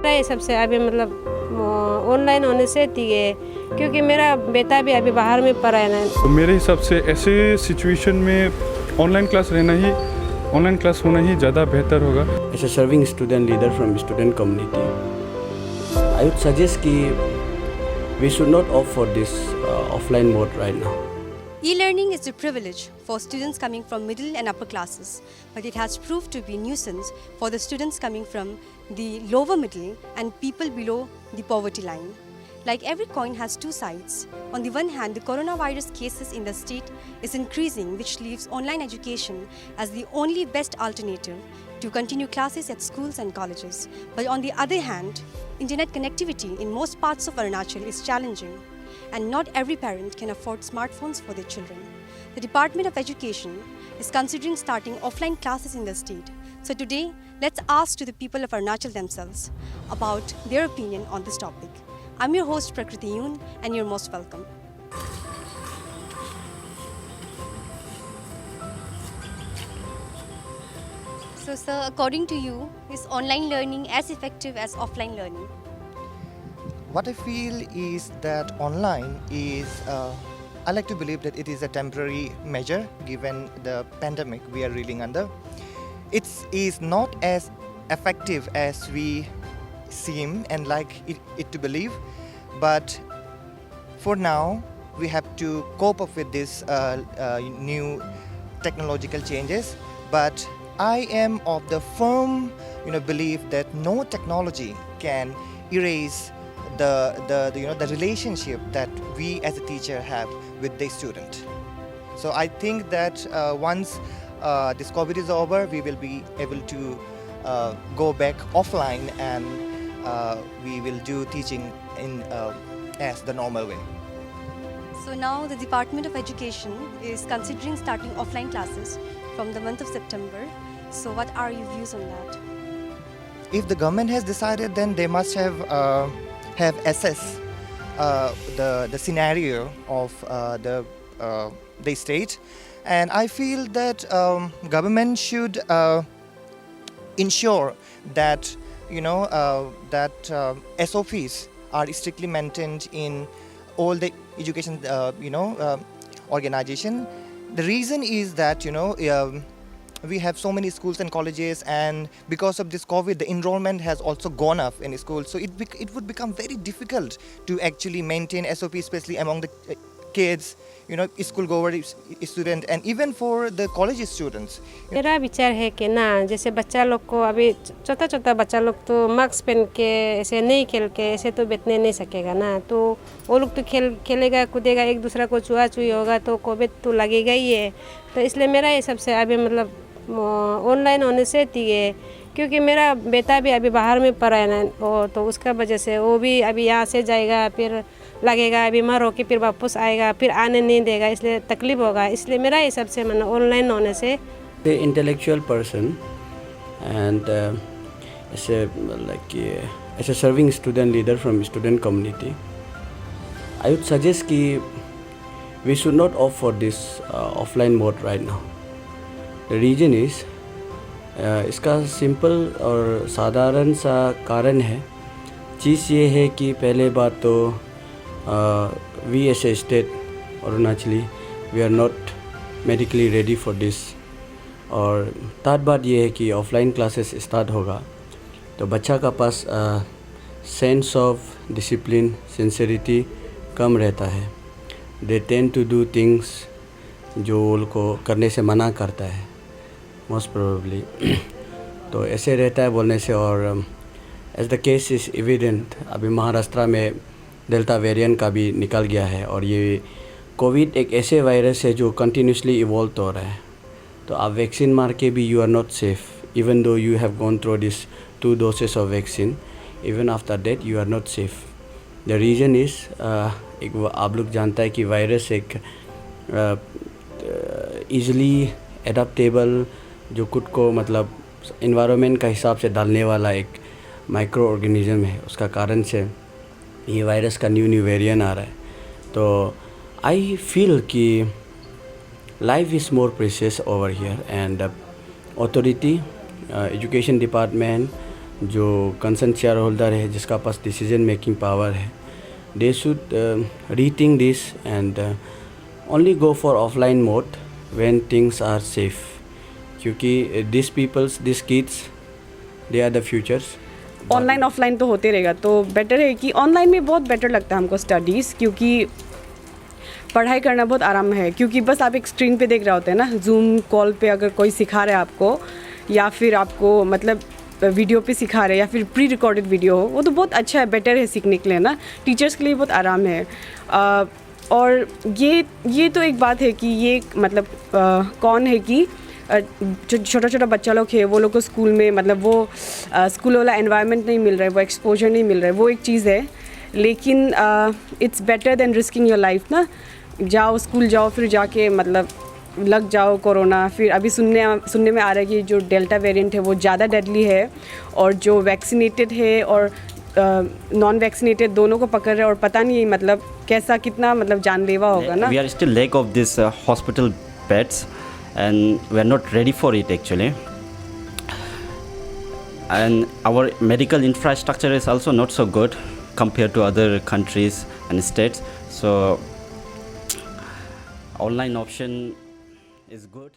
मेरा ये सबसे अभी मतलब ऑनलाइन होने से ठीक है, क्योंकि मेरा बेटा भी अभी बाहर में पढ़ा है ना। तो मेरे हिसाब से ऐसे सिचुएशन में ऑनलाइन क्लास होना ही ज़्यादा बेहतर होगा। As a serving student leader from student community, I would suggest कि we should not opt for this offline mode right now. E-learning is a privilege for students coming from middle and upper classes, but it has proved to be nuisance for the students coming from the lower middle and people below the poverty line. Like every coin has two sides. On the one hand, the coronavirus cases in the state is increasing, which leaves online education as the only best alternative to continue classes at schools and colleges. But on the other hand, internet connectivity in most parts of Arunachal is challenging, and not every parent can afford smartphones for their children. The Department of Education is considering starting offline classes in the state. So today, let's ask to the people of Arunachal themselves about their opinion on this topic. I'm your host Prakriti Yoon, and you're most welcome. So sir, according to you, is online learning as effective as offline learning? What I feel is that online is, I like to believe that it is a temporary measure given the pandemic we are reeling under. It is not as effective as we seem and like it to believe, but for now we have to cope up with this new technological changes. But I am of the firm belief that no technology can erase the relationship that we as a teacher have with the student. So I think that once this COVID is over, we will be able to go back offline and we will do teaching in as the normal way. So now the Department of Education is considering starting offline classes from the month of September. So what are your views on that? If the government has decided, then they must have assessed the scenario of the state, and I feel that government should ensure that SOPs are strictly maintained in all the education organization. The reason is that we have so many schools and colleges, and because of this COVID, the enrollment has also gone up in schools. So it would become very difficult to actually maintain SOP, especially among the kids, school goer student, and even for the college students. मेरा विचार है कि ना, जैसे बच्चा लोग को अभी छोटा बच्चा लोग तो मास्क पहन के ऐसे नहीं खेल के ऐसे तो बैठने नहीं सकेगा ना, तो वो लोग तो खेलेगा कूदेगा, एक दूसरा को छुआ छुई होगा तो कोविड तो लगेगा ही है। तो इसलिए मेरा ये सबसे अभी मतलब ऑनलाइन होने से ठीक है, क्योंकि मेरा बेटा भी अभी बाहर में पढ़ा है ना, तो उसका वजह से वो भी अभी यहाँ से जाएगा, फिर लगेगा बीमार होकर फिर वापस आएगा, फिर आने नहीं देगा, इसलिए तकलीफ होगा। इसलिए मेरा ये सबसे मतलब ऑनलाइन होने से The intellectual person and as a serving student leader from student community, I would suggest कि we should not opt for this offline mode right now. The reason is इसका सिंपल और साधारण सा कारण है। चीज़ ये है कि पहले बात तो we as a state Arunachali we are not medically ready for this, और थर्ड बात ये है कि ऑफलाइन क्लासेस स्टार्ट होगा तो बच्चा का पास सेंस ऑफ डिसिप्लिन सिंसियरिटी कम रहता है। They tend to do things जो उनको करने से मना करता है मोस्ट प्रोबेबली। तो ऐसे रहता है बोलने से, और as the case is evident, अभी महाराष्ट्र में डेल्टा वेरिएंट का भी निकल गया है, और ये कोविड एक ऐसे वायरस है जो कंटिन्यूसली इवॉल्व हो रहा है। तो आप वैक्सीन मार के भी you are not safe, even though you have gone through this 2 doses of vaccine, even after that you are not safe. The reason is एक आप लोग जानता है कि वायरस एक ईज़िली एडाप्टेबल जो खुद को मतलब इन्वायरमेंट का हिसाब से डालने वाला एक माइक्रो ऑर्गेनिज्म है, उसका कारण से ये वायरस का न्यू वेरिएंट आ रहा है। तो आई फील कि life is more precious over here, and authority, education department, जो कंसर्न शेयर होल्डर है, जिसका पास डिसीजन मेकिंग पावर है, they should rethink this and only go for offline mode when things are safe, क्योंकि this kids they are the futures. Online offline तो होते रहेगा, तो बेटर है कि ऑनलाइन में बहुत बेटर लगता है हमको स्टडीज़, क्योंकि पढ़ाई करना बहुत आराम है, क्योंकि बस आप एक स्क्रीन पे देख रहे होते हैं ना, जूम कॉल पे अगर कोई सिखा रहा है आपको, या फिर आपको मतलब वीडियो पे सिखा रहे हैं, या फिर प्री रिकॉर्डेड वीडियो हो, वो तो बहुत अच्छा है, बेटर है सीखने के लिए ना, टीचर्स के लिए बहुत आराम है। और ये तो एक बात है कि ये मतलब कौन है कि छोटा छोटा बच्चा लोग है, वो लोग को स्कूल में मतलब वो स्कूल वाला एनवायरनमेंट नहीं मिल रहा है, वो एक्सपोजर नहीं मिल रहा है, वो एक चीज़ है। लेकिन it's better than risking your life ना, जाओ स्कूल जाओ, फिर जाके मतलब लग जाओ कोरोना, फिर अभी सुनने में आ रहा है कि जो डेल्टा वेरिएंट है वो ज़्यादा डेडली है, और जो वैक्सीनेटेड है और नॉन वैक्सीनेटेड दोनों को पकड़ रहे हैं, और पता नहीं मतलब कैसा कितना मतलब जानलेवा होगा ना। We are still lack of this hospital beds and we are not ready for it actually. And our medical infrastructure is also not so good compared to other countries and states. So online option is good.